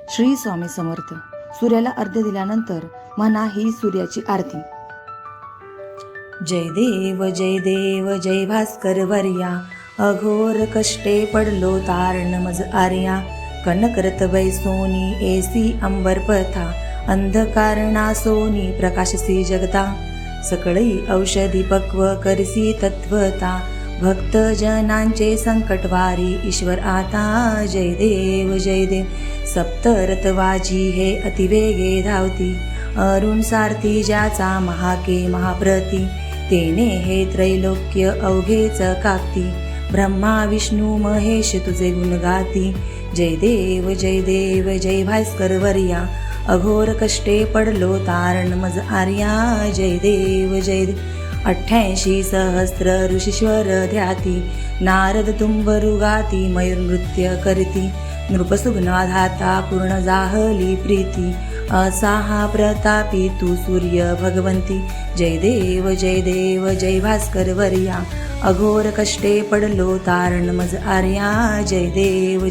श्री स्वामी समर्थ. सूर्याला अर्घ्य दिल्यानंतर म्हणा ही सूर्याची आरती. जय देव जय भास्कर वर्या, अघोर कष्टे पडलो तारण मज आर्या. कनकरत बैसोनी एसी अंबर पथा, अंधकारना सोनी प्रकाशसी जगता. सकळी औषधी पक्व करसी तत्वता, भक्त जनांचे संकट वारी ईश्वर आता. जय देव सप्तरथ वाजी हे अतिवेगे धावती, अरुण सारथी ज्याचा महाके महाप्रती. तेने हे त्रैलोक्य अवघेच कापती, ब्रह्मा विष्णू महेश तुझे गुण गाती. जय देव जय भास्कर वर्या, अघोर कष्टे पडलो तारण मज आर्या. जय देव 88 सहस्र ऋषीश्वर ध्याती, नारद तुंबरु गाती मयूर नृत्य करती. नृपसुग्नाधाता पूर्ण जाहली प्रीती, असाहा प्रतापी तू सूर्य भगवंती. जय देव जय भास्कर वर्या, अघोर कष्टे पडलो तारण मज आर्या. जय देव